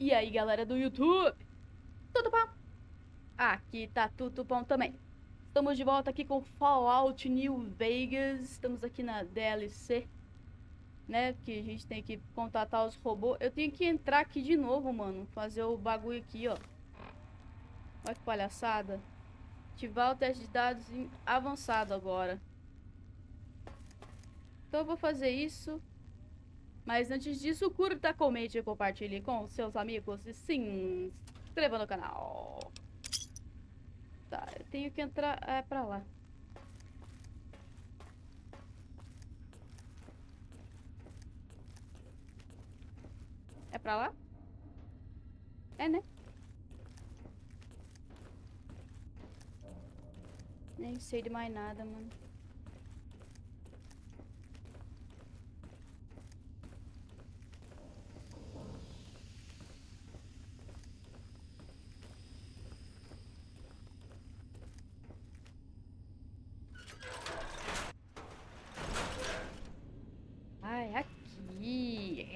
E aí, galera do YouTube? Tudo bom? Aqui tá tudo bom também. Estamos de volta aqui com Fallout New Vegas. Estamos aqui na DLC, né? Que a gente tem que contatar os robôs. Eu tenho que entrar aqui de novo, mano. Fazer o bagulho aqui, ó. Olha que palhaçada. Ativar o teste de dados em avançado agora. Então eu vou fazer isso. Mas antes disso, curta, comente e compartilhe com seus amigos. E sim, se inscreva no canal. Tá, eu tenho que entrar pra lá. É pra lá? É, né? Nem sei de mais nada, mano. Ai, aqui.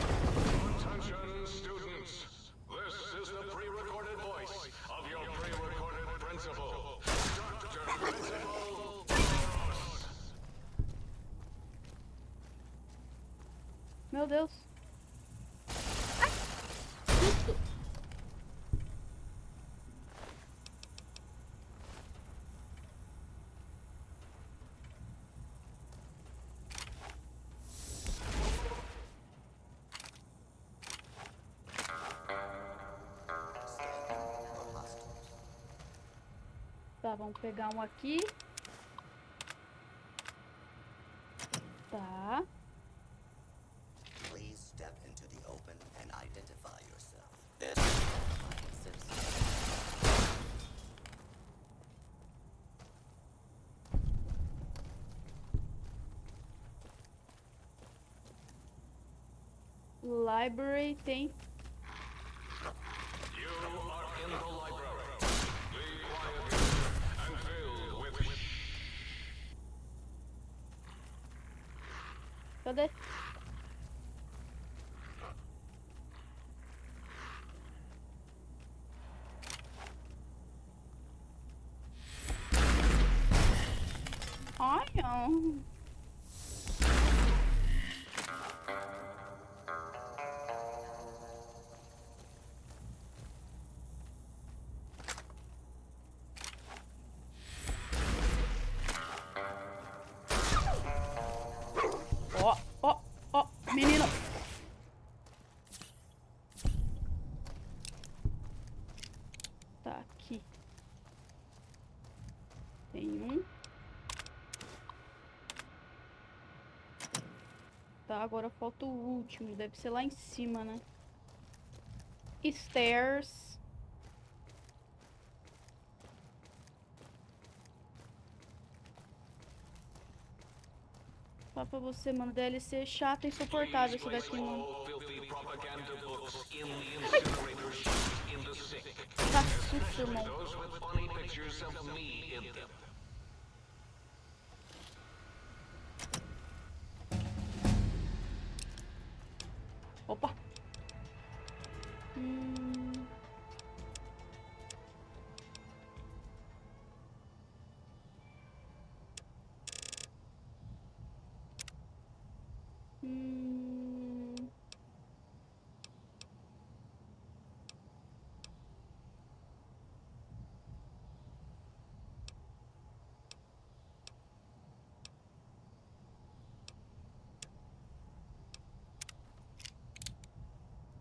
Attention, students. This is the pre-recorded voice of your pre-recorded principal, Dr. Principal Boros. Meu Deus. Ai, susto. Tá, vamos pegar um aqui. Tá. Please step into the open and identify yourself. This is my citizen. Library tem. You are in the library. Be quiet here and fill with Cadê? Ai, não. Ó, ó, ó, menino. Tá, aqui. Tem um. Tá, agora falta o último. Deve ser lá em cima, né? Stairs. Só pra você, mano. DLC chato e insuportável isso daqui, mano. all filthy propaganda books in the incinerator chute in the sink. Tá susto, irmão. Those with funny pictures of me in them. Opa.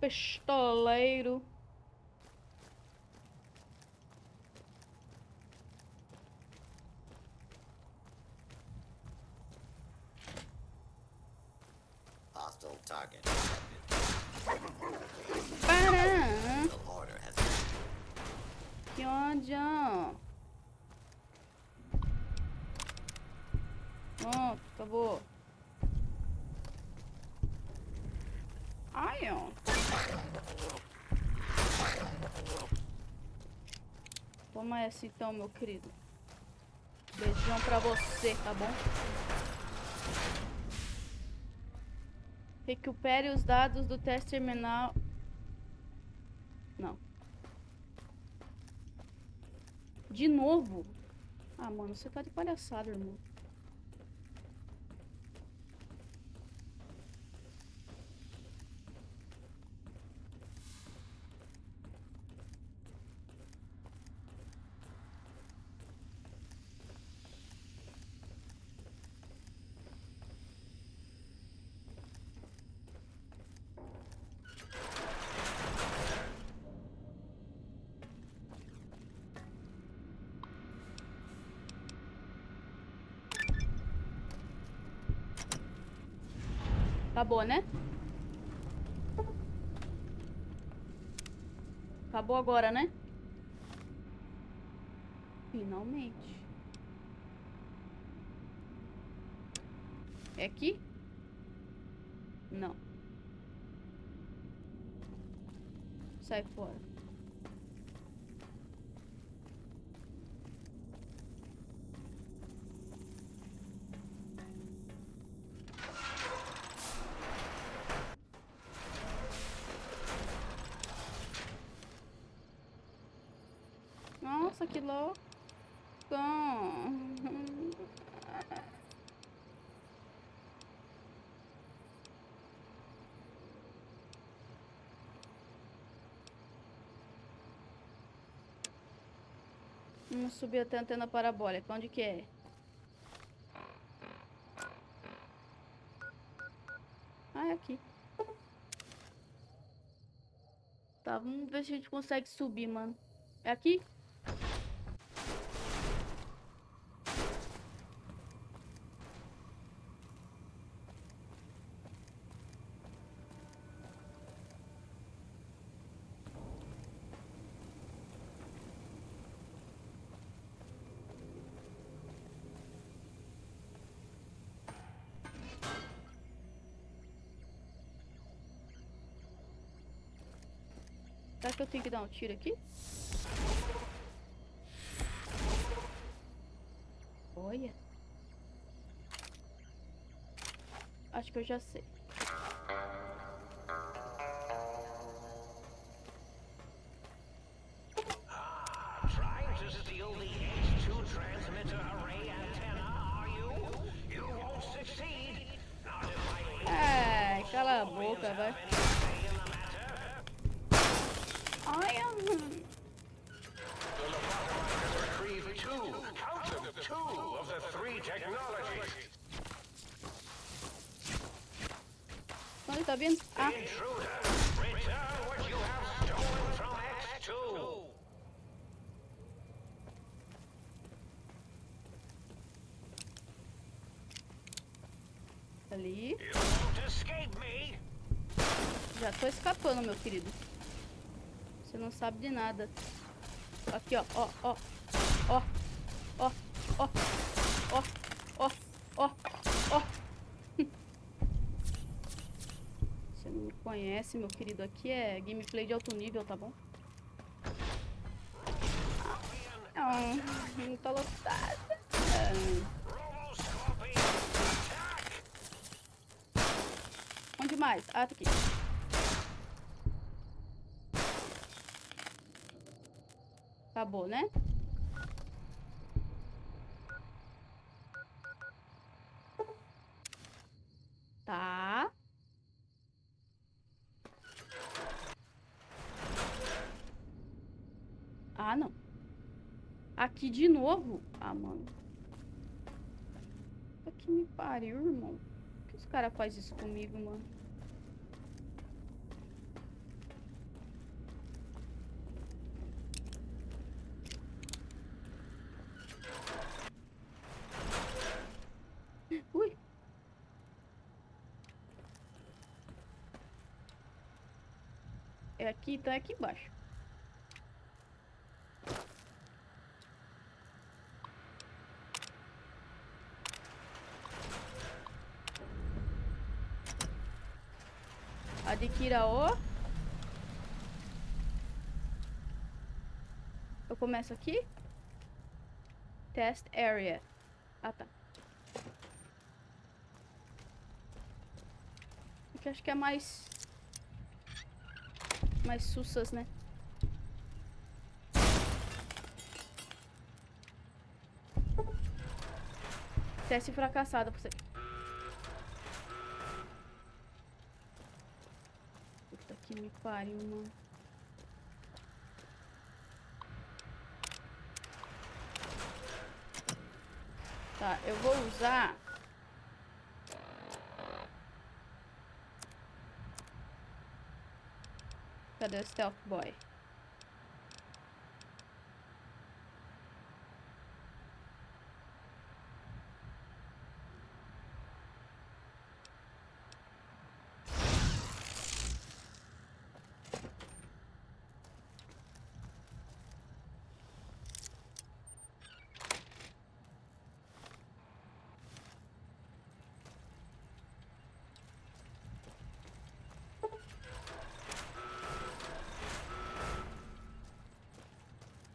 Pistoleiro. Hostile target detected. Pará. The order has been. Que ódio. Pronto, acabou. Ai, ó. Toma essa então, meu querido. Beijão pra você, tá bom? Recupere os dados do teste terminal. Não. De novo? Ah, mano, você tá de palhaçada, irmão. Acabou, né? Acabou agora, né? Finalmente. É aqui? Não. Sai fora. Nossa, que louco. Vamos subir até a antena parabólica. Onde que é? Ah, é aqui. Tá, vamos ver se a gente consegue subir, mano. É aqui? Será que eu tenho que dar um tiro aqui? Olha. Acho que eu já sei. Trying to steal the H2 transmitter array antenna, are you? You won't succeed. Not if I Ai, cala a boca, vai. say in the matter. Ai, The lobotomizers retrieved count them, two of the three technologies. onde tá vindo? Ah, Intruder, return what you have stolen from X2. ali. You won't escape me. Já tô escapando, meu querido. Você não sabe de nada. Aqui, ó, ó, ó. Ó, ó, ó, ó, ó, ó, ó. Você não me conhece, meu querido. Aqui é gameplay de alto nível, tá bom? Não tá lotada. Roboscorpion, attack! Onde mais? Ah, tá aqui. Acabou, né? Tá. Ah, não. Aqui de novo? Ah, mano. Que me pariu, irmão. Por que os caras fazem isso comigo, mano? Ui. É aqui, então é aqui embaixo. Adquira o... Eu começo aqui. Test area. Ah, tá. Aqui acho que é mais sussas, né? Teste fracassado pra você. Puta que me pariu, mano. Tá, eu vou usar... Cadê o Stealth Boy?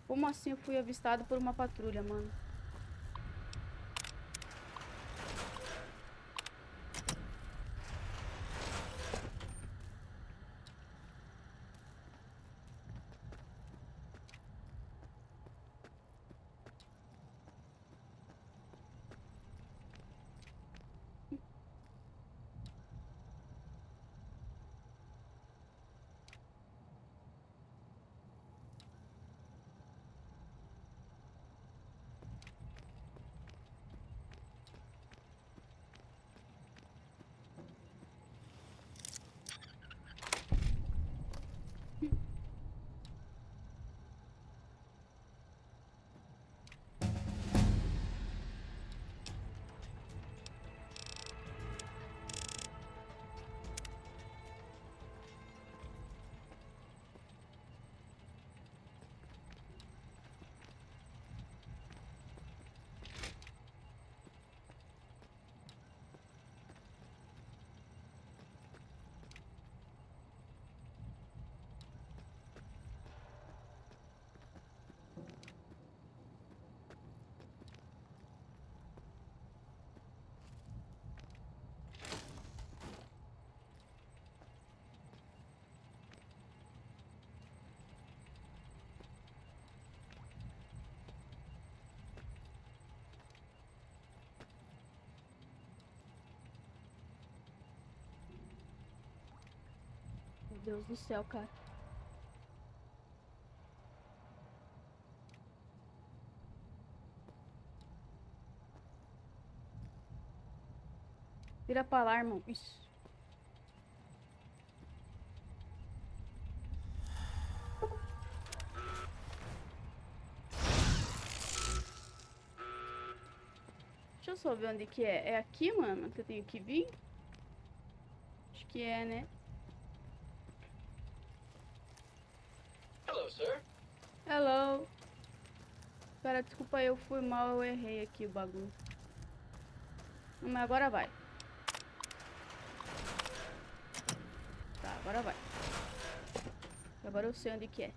Como assim eu fui avistado por uma patrulha, mano? Meu Deus do céu, cara. Vira pra lá, irmão. Isso. Deixa eu só ver onde que é. É aqui, mano, que eu tenho que vir? Acho que é, né? Hello, sir. Hello. Cara, desculpa aí, eu fui mal, eu errei aqui o bagulho. Mas agora vai. Tá, agora vai. Agora eu sei onde que é.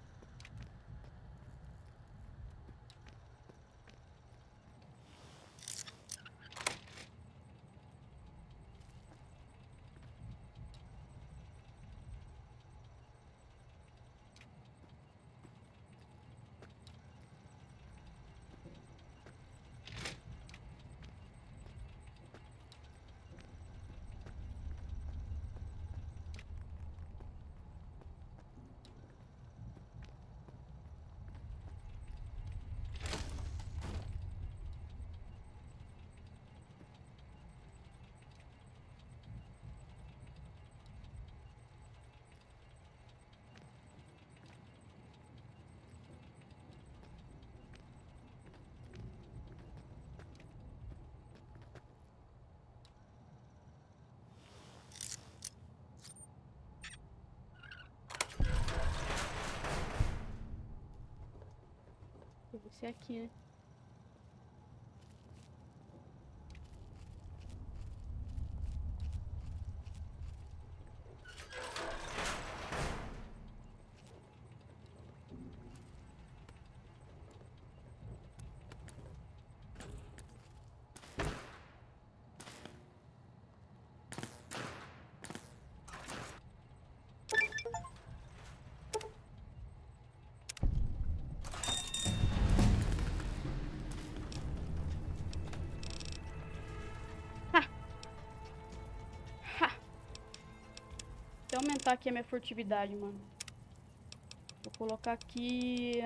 Deve ser aqui, né? aumentar aqui a minha furtividade, mano. Vou colocar aqui...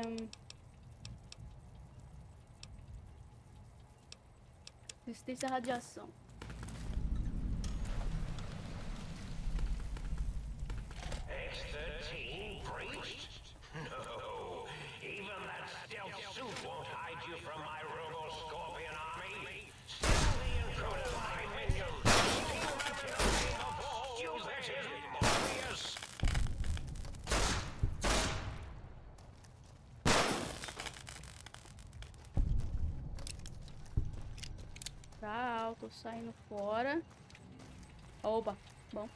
resistência à radiação. X-13 breached? No. Even that stealth suit won't hide you from my robo-scorpion army. Still the intruder, my minion. Steal material of stupid Morbius. Tá, tô saindo fora. Opa, bom.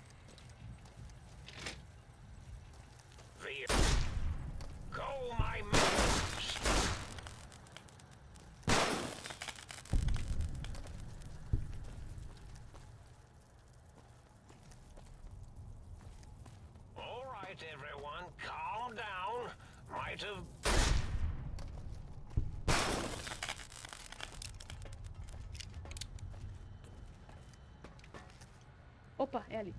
Go, my minions. All right, everyone, calm down. Might have... Opa, é ali.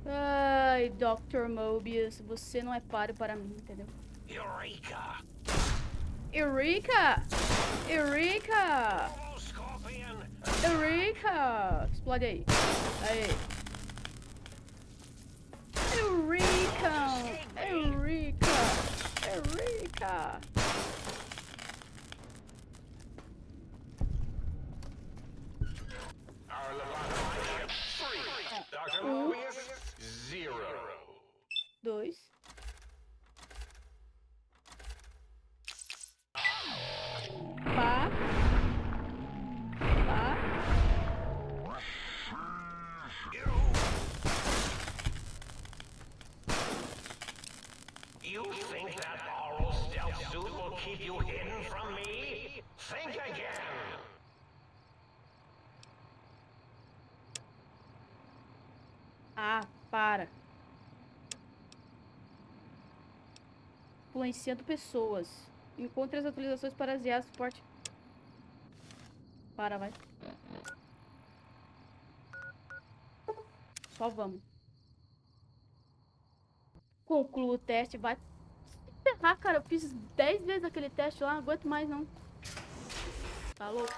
Ai, Dr. Mobius, você não é páreo para mim, entendeu? Eureka! Eureka! Eureka! Scorpion! Eureka! Explode aí. Aí. Eureka! Eureka! Eureka! Our lobotomy ship 3. Dr. Mobius, 0. 2. Pá. Pá. You think that oral stealth suit will keep you hidden from me? Think again! Ah, para. Influenciando pessoas. Encontre as atualizações para asiar suporte. Para, vai. Só vamos. Conclua o teste, vai. Se ferrar, cara. Eu fiz 10 vezes aquele teste lá, não aguento mais não. Tá louco?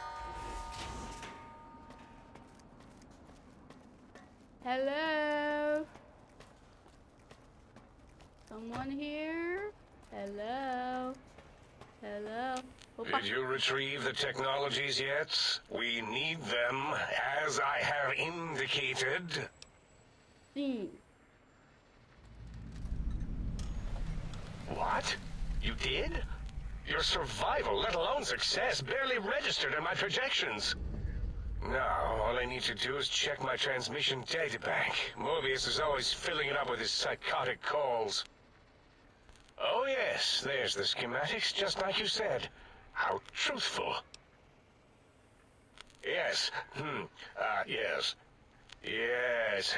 Hello? Someone here? Hello? Hello? Opa. Did you retrieve the technologies yet? We need them, as I have indicated. Sim. What? You did? Your survival, let alone success, barely registered in my projections. Now, all I need to do is check my transmission databank. Mobius is always filling it up with his psychotic calls. Oh yes, there's the schematics, just like you said. How truthful. Yes, yes. Yes,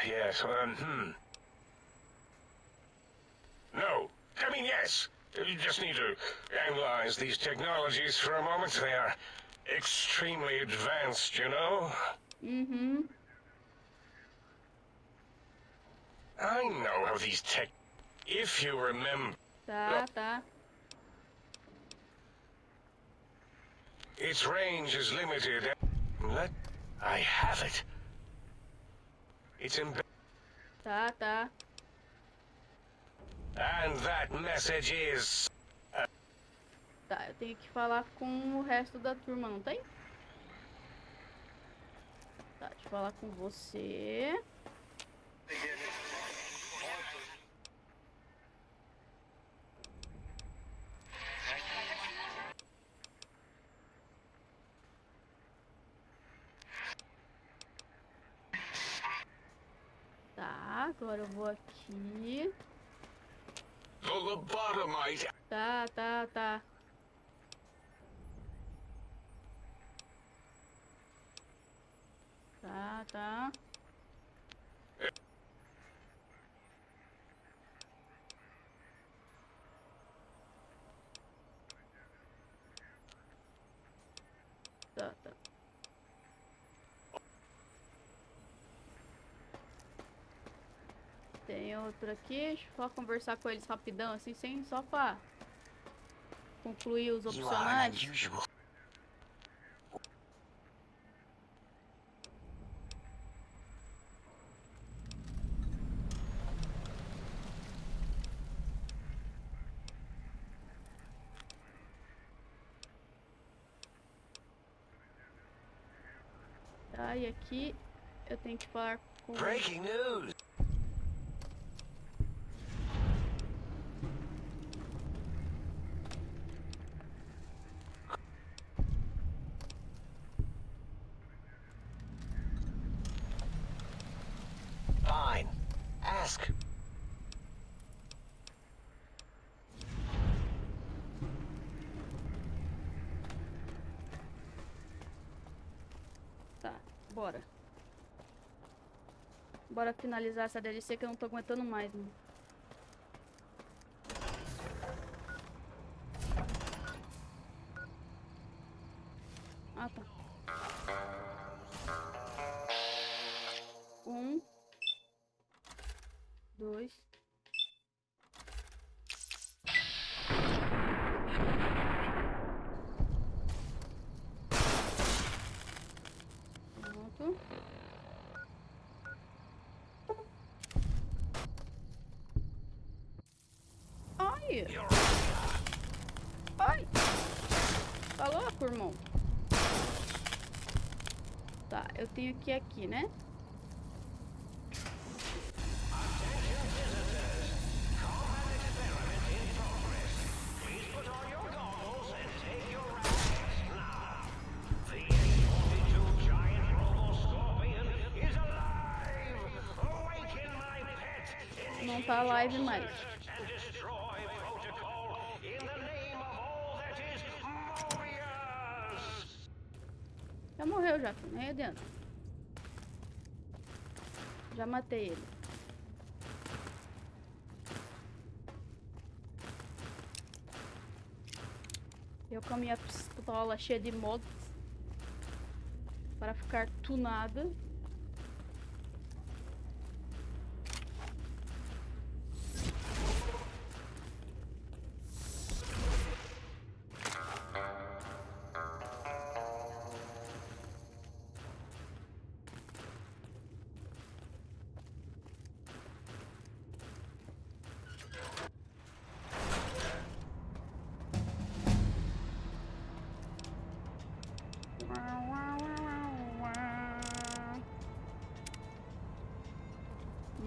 No, I mean yes. You just need to analyze these technologies for a moment. They are extremely advanced, you know? Mm-hmm. I know how these tech... If you remember... Tá, tá. Its range is limited. I have it. It's in... Tá, tá. And that message is... Tá, eu tenho que falar com o resto da turma, não tem? Tá, deixa eu falar com você. Tá, agora eu vou aqui. The lobotomite. Tá, tá, tá. Tá, tá. Tem outro aqui. Deixa eu só conversar com eles rapidão, assim, só pra concluir os You are an opcionais. unusual. Tá, e aqui eu tenho que falar com... Breaking news. Fine. Ask. Tá, bora. Bora finalizar essa DLC que eu não tô aguentando mais, mano. Ah, tá. 1, 2. Pronto. Ai! Ai! Tá louco, irmão? Tá, eu tenho que ir aqui, né? Não tá live mais. Já morreu já, nem adianta. Já matei ele. Eu com a minha pistola cheia de mods para ficar tunada.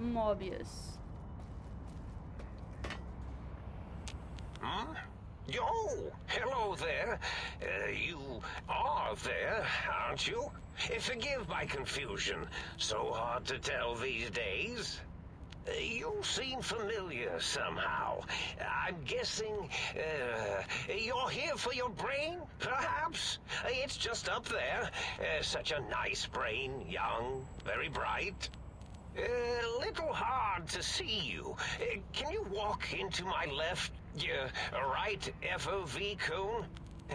Mobius. Hmm? Oh, hello there. You are there, aren't you? Forgive my confusion. So hard to tell these days. You seem familiar somehow. I'm guessing, you're here for your brain, perhaps? It's just up there. Such a nice brain, young, very bright. Little hard to see you. Can you walk into my left, right FOV cone?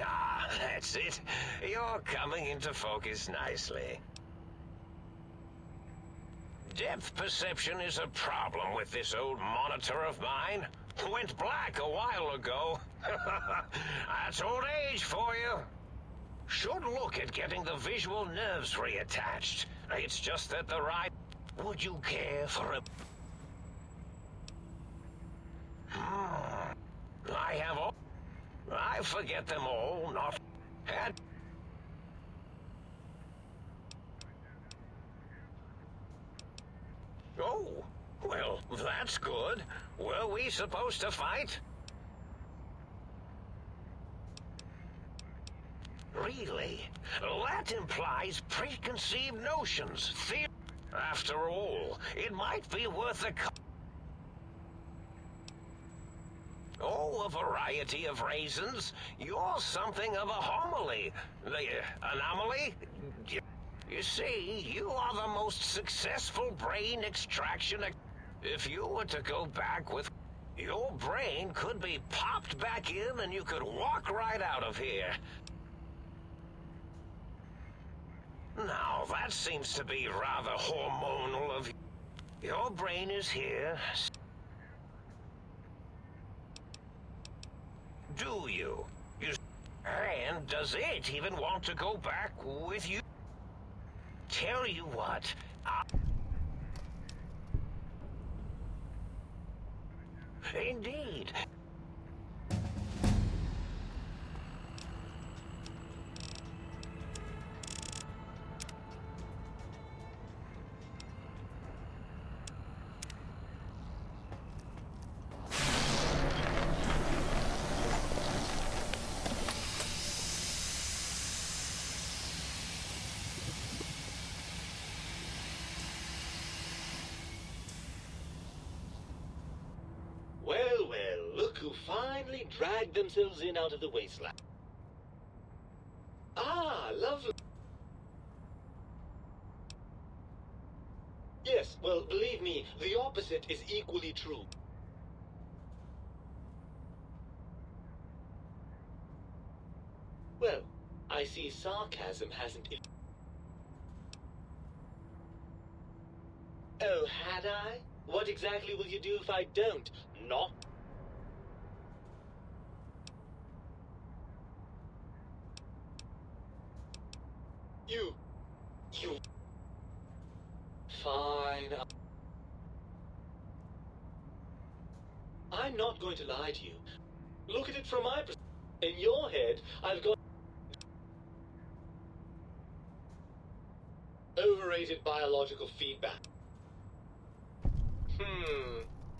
Ah, that's it. You're coming into focus nicely. Depth perception is a problem with this old monitor of mine. Went black a while ago. That's old age for you. Should look at getting the visual nerves reattached. It's just at the right... Would you care for a... I have all... I forget them all, not... Had... Oh, well, that's good. Were we supposed to fight? Really? That implies preconceived notions, theory. After all, it might be worth a... Oh, a variety of reasons. You're something of a homily. The anomaly? You see, you are the most successful brain extraction. If you were to go back with... Your brain could be popped back in and you could walk right out of here. Now, that seems to be rather hormonal of you. Your brain is here. Do you? And does it even want to go back with you? Tell you what, Indeed. Well, well, look who finally dragged themselves in out of the wasteland. Ah, lovely. Yes, well, believe me, the opposite is equally true. Well, I see sarcasm hasn't... Oh, had I? What exactly will you do if I don't? Not... You... Fine. I'm not going to lie to you. Look at it from my perspective. In your head, I've got... overrated biological feedback.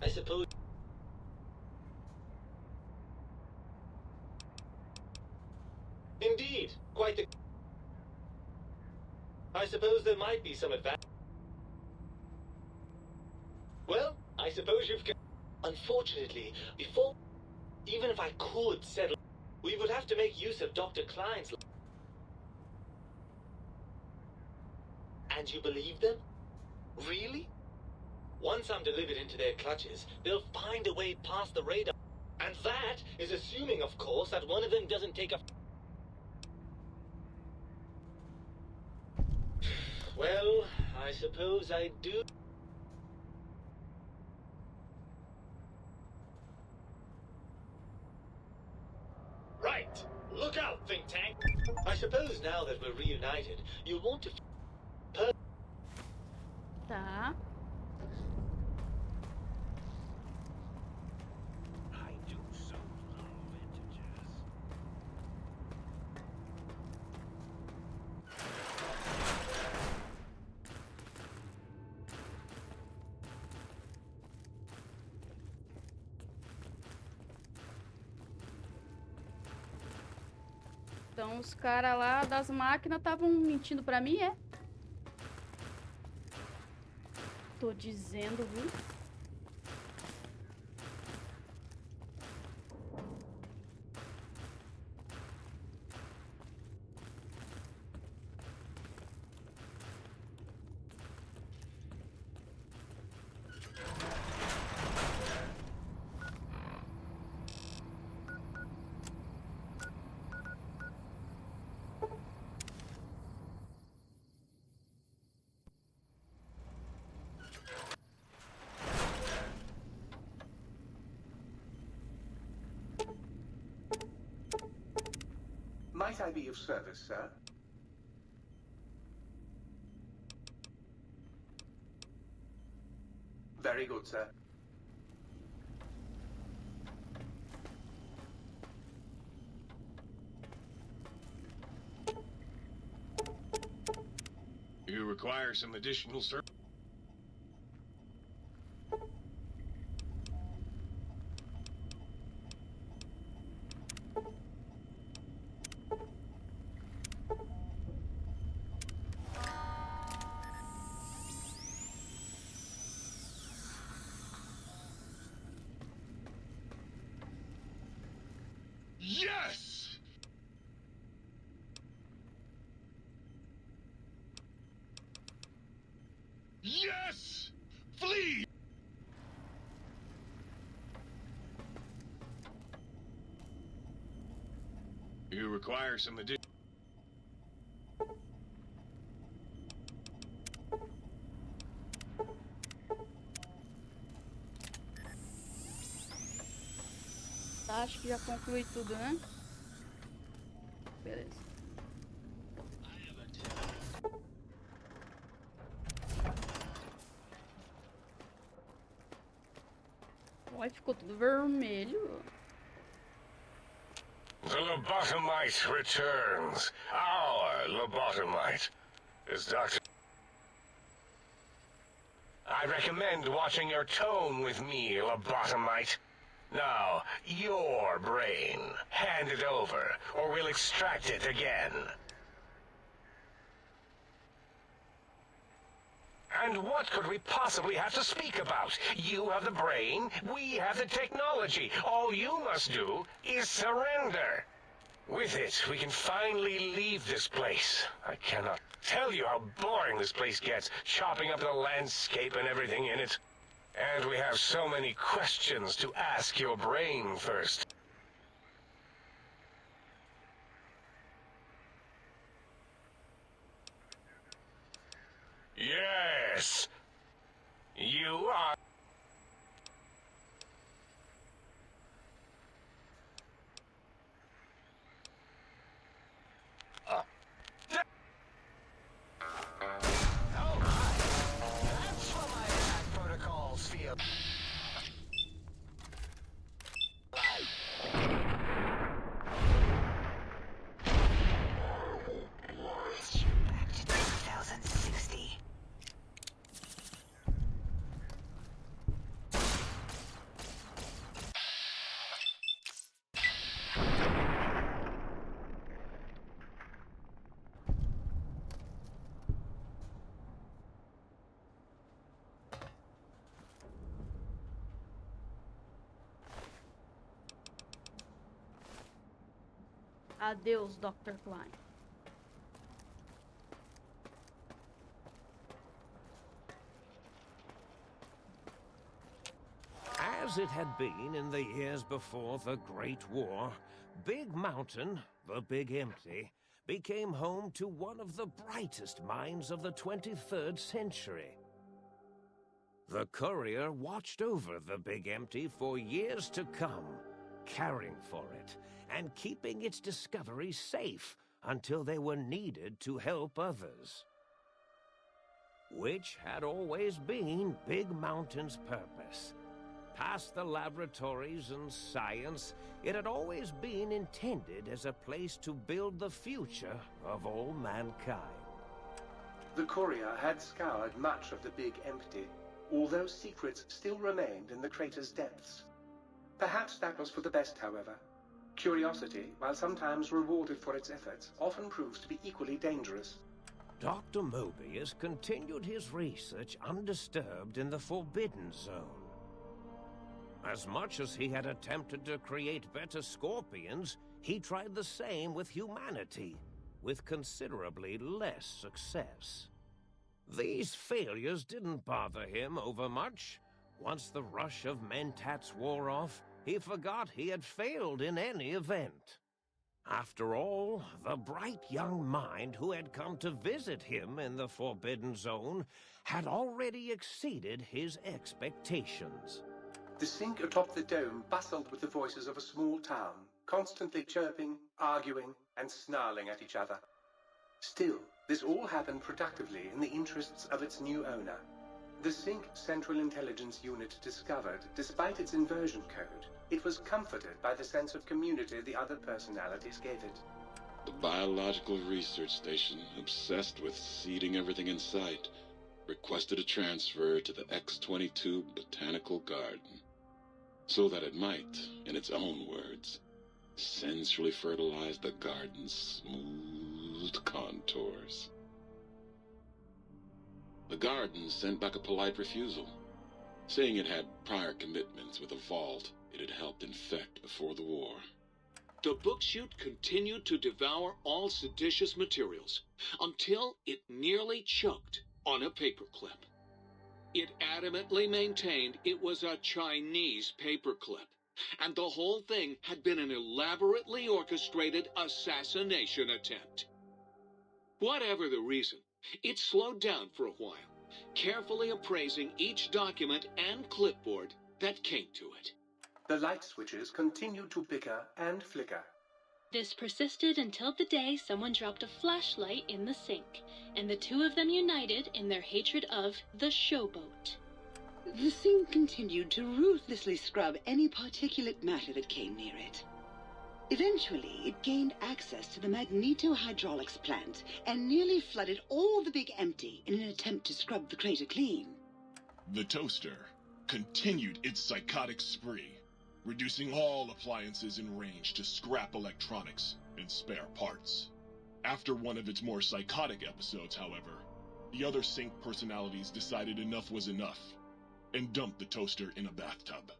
I suppose... Indeed, quite the... I suppose there might be some advantage. Well, I suppose you've... Unfortunately, before... Even if I could settle... We would have to make use of Dr. Klein's... And you believe them? Really? Once I'm delivered into their clutches, they'll find a way past the radar. And that is assuming, of course, that one of them doesn't take a... Well, I suppose I do... Right! Look out, think tank! I suppose now that we're reunited, you'll want to... Tá. I do so love vintages. Então os caras lá das máquinas estavam mentindo pra mim, é? Tô dizendo, viu? Might I be of service, sir? Very good, sir. You require some additional service? Yes! Yes! Flee! You require some additional... Tá, acho que já concluí tudo, né? Beleza. Ué, ficou tudo vermelho. The lobotomite returns. Our lobotomite. As Dr. I recommend watching your tone with me, lobotomite. Now, your brain. Hand it over, or we'll extract it again. And what could we possibly have to speak about? You have the brain, we have the technology. All you must do is surrender. With it, we can finally leave this place. I cannot tell you how boring this place gets, chopping up the landscape and everything in it. And we have so many questions to ask your brain first. Yes! You are... Oh my! That's what my attack protocols feel like. Back to 2060. Adeus, Dr. Klein. As it had been in the years before the Great War, Big Mountain, the Big Empty, became home to one of the brightest minds of the 23rd century. The courier watched over the Big Empty for years to come, caring for it and keeping its discoveries safe until they were needed to help others. Which had always been Big Mountain's purpose. Past the laboratories and science, it had always been intended as a place to build the future of all mankind. The courier had scoured much of the Big Empty, although secrets still remained in the crater's depths. Perhaps that was for the best, however. Curiosity, while sometimes rewarded for its efforts, often proves to be equally dangerous. Dr. Mobius continued his research undisturbed in the Forbidden Zone. As much as he had attempted to create better scorpions, he tried the same with humanity, with considerably less success. These failures didn't bother him overmuch. Once the rush of mentats wore off, he forgot he had failed in any event. After all, the bright young mind who had come to visit him in the Forbidden Zone had already exceeded his expectations. The sink atop the dome bustled with the voices of a small town, constantly chirping, arguing, and snarling at each other. Still, this all happened productively in the interests of its new owner. The Sync Central Intelligence Unit discovered, despite its inversion code, it was comforted by the sense of community the other personalities gave it. The biological research station, obsessed with seeding everything in sight, requested a transfer to the X-22 Botanical Garden, so that it might, in its own words, sensually fertilize the garden's smooth contours. The garden sent back a polite refusal, saying it had prior commitments with a vault it had helped infect before the war. The book chute continued to devour all seditious materials until it nearly choked on a paperclip. It adamantly maintained it was a Chinese paperclip, and the whole thing had been an elaborately orchestrated assassination attempt. Whatever the reason, it slowed down for a while, carefully appraising each document and clipboard that came to it. The light switches continued to bicker and flicker. This persisted until the day someone dropped a flashlight in the sink, and the two of them united in their hatred of the showboat. The sink continued to ruthlessly scrub any particulate matter that came near it. Eventually, it gained access to the magneto-hydraulics plant and nearly flooded all the Big Empty in an attempt to scrub the crater clean. The toaster continued its psychotic spree, reducing all appliances in range to scrap electronics and spare parts. After one of its more psychotic episodes, however, the other sink personalities decided enough was enough and dumped the toaster in a bathtub.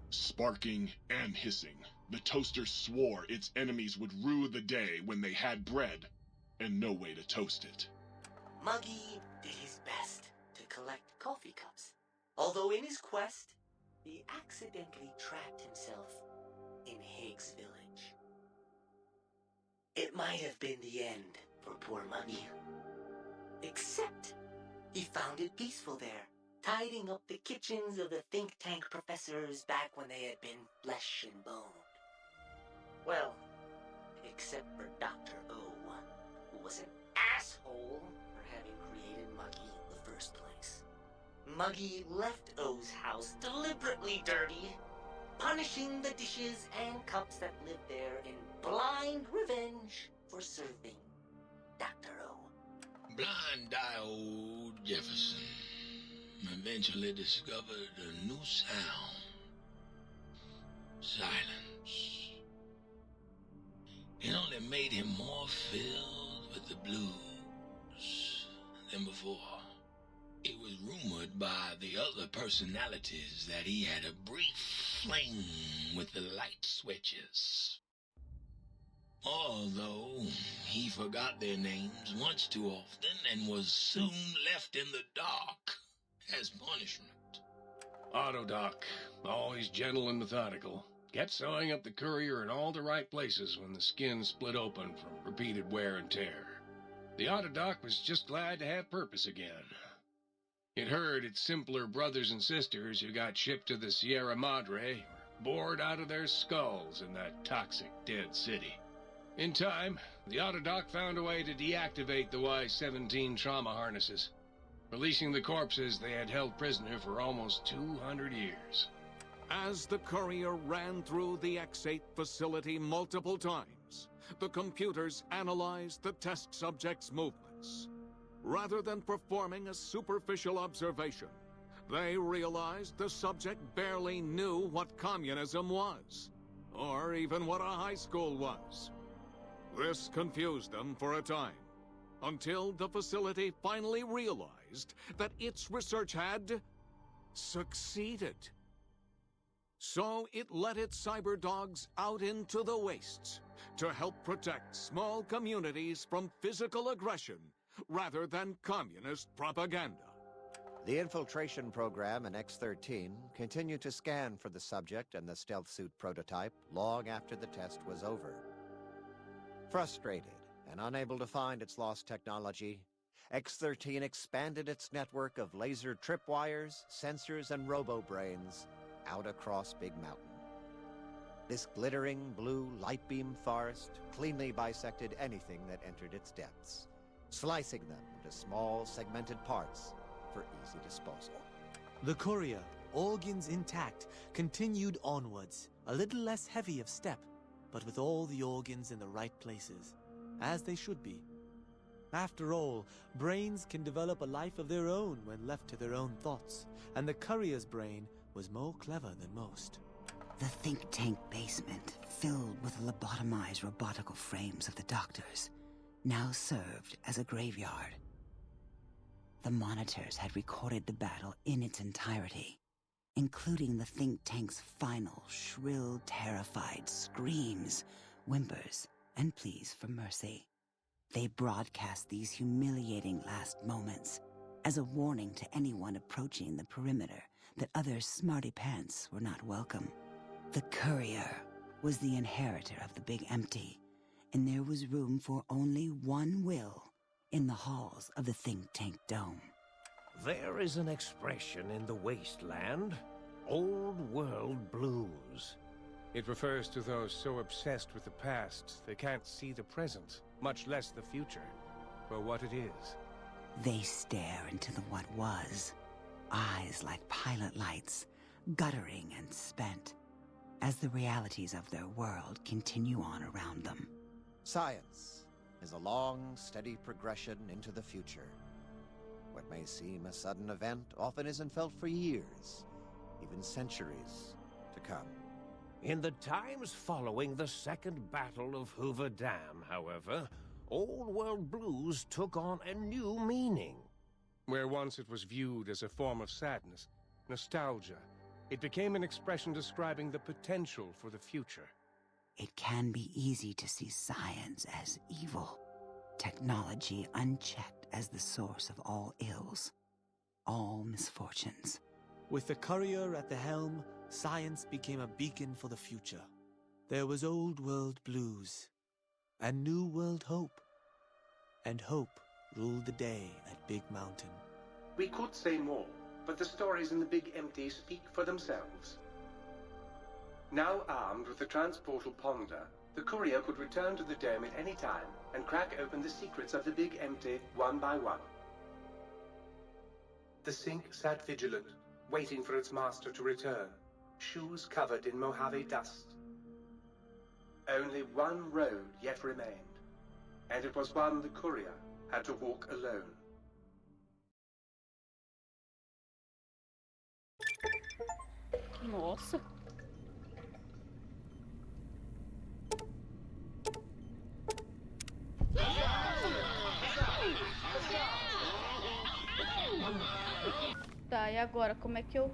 Sparking and hissing, the toaster swore its enemies would rue the day when they had bread and no way to toast it. Muggy did his best to collect coffee cups, although in his quest, he accidentally trapped himself in Higgs Village. It might have been the end for poor Muggy. Except, he found it peaceful there, tidying up the kitchens of the think tank professors back when they had been flesh and bone. Well, except for Dr. O, who was an asshole for having created Muggy in the first place. Muggy left O's house deliberately dirty, punishing the dishes and cups that lived there in blind revenge for serving Dr. O. Blind-eye old Jefferson eventually discovered a new sound. Silence. It only made him more filled with the blues than before. It was rumored by the other personalities that he had a brief fling with the light switches. Although he forgot their names once too often and was soon left in the dark as punishment. Autodoc, always gentle and methodical, kept sewing up the courier in all the right places when the skin split open from repeated wear and tear. The Autodoc was just glad to have purpose again. It heard its simpler brothers and sisters who got shipped to the Sierra Madre were bored out of their skulls in that toxic dead city. In time, the Autodoc found a way to deactivate the Y-17 trauma harnesses, releasing the corpses they had held prisoner for almost 200 years. As the courier ran through the X8 facility multiple times, the computers analyzed the test subject's movements. Rather than performing a superficial observation, they realized the subject barely knew what communism was, or even what a high school was. This confused them for a time, until the facility finally realized that its research had succeeded. So it let its cyber dogs out into the wastes to help protect small communities from physical aggression rather than communist propaganda. The infiltration program in X-13 continued to scan for the subject and the stealth suit prototype long after the test was over. Frustrated and unable to find its lost technology, X-13 expanded its network of laser tripwires, sensors, and robo-brains out across Big Mountain. This glittering blue light beam forest cleanly bisected anything that entered its depths, slicing them into small segmented parts for easy disposal. The courier, organs intact, continued onwards, a little less heavy of step, but with all the organs in the right places, as they should be. After all, brains can develop a life of their own when left to their own thoughts, and the courier's brain was more clever than most. The think tank basement, filled with the lobotomized robotical frames of the doctors, now served as a graveyard. The monitors had recorded the battle in its entirety, including the think tank's final, shrill, terrified screams, whimpers, and pleas for mercy. They broadcast these humiliating last moments as a warning to anyone approaching the perimeter that other smarty pants were not welcome. The courier was the inheritor of the Big Empty, and there was room for only one will in the halls of the think tank dome. There is an expression in the wasteland. Old World Blues. It refers to those so obsessed with the past they can't see the present, much less the future, for what it is. They stare into the what was, eyes like pilot lights, guttering and spent, as the realities of their world continue on around them. Science is a long, steady progression into the future. What may seem a sudden event often isn't felt for years, even centuries to come. In the times following the Second Battle of Hoover Dam, however, Old World Blues took on a new meaning. Where once it was viewed as a form of sadness, nostalgia, it became an expression describing the potential for the future. It can be easy to see science as evil, technology unchecked as the source of all ills, all misfortunes. With the courier at the helm, science became a beacon for the future. There was Old World Blues, and New World Hope. And hope ruled the day at Big Mountain. We could say more, but the stories in the Big Empty speak for themselves. Now armed with the transportal Ponder, the courier could return to the dome at any time and crack open the secrets of the Big Empty one by one. The sink sat vigilant, waiting for its master to return, shoes covered in Mojave dust. Only one road yet remained, and it was one the courier had to walk alone. Nossa. Tá, e agora? Como é que eu...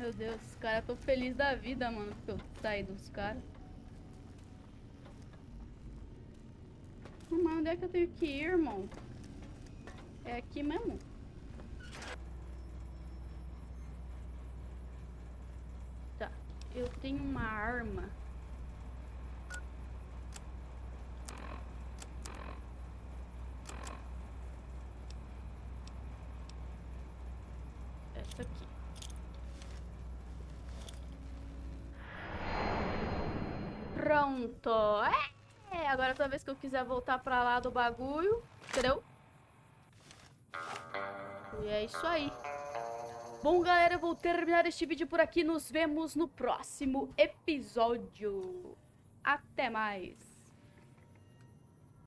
Meu Deus, os caras tão felizes da vida, mano, porque eu saí dos caras. Mas onde é que eu tenho que ir, irmão? É aqui mesmo? Tá, eu tenho uma arma. Essa aqui. Pronto. Agora toda vez que eu quiser voltar pra lá do bagulho, entendeu? E é isso aí. Bom, galera, eu vou terminar este vídeo por aqui. Nos vemos no próximo episódio. Até mais.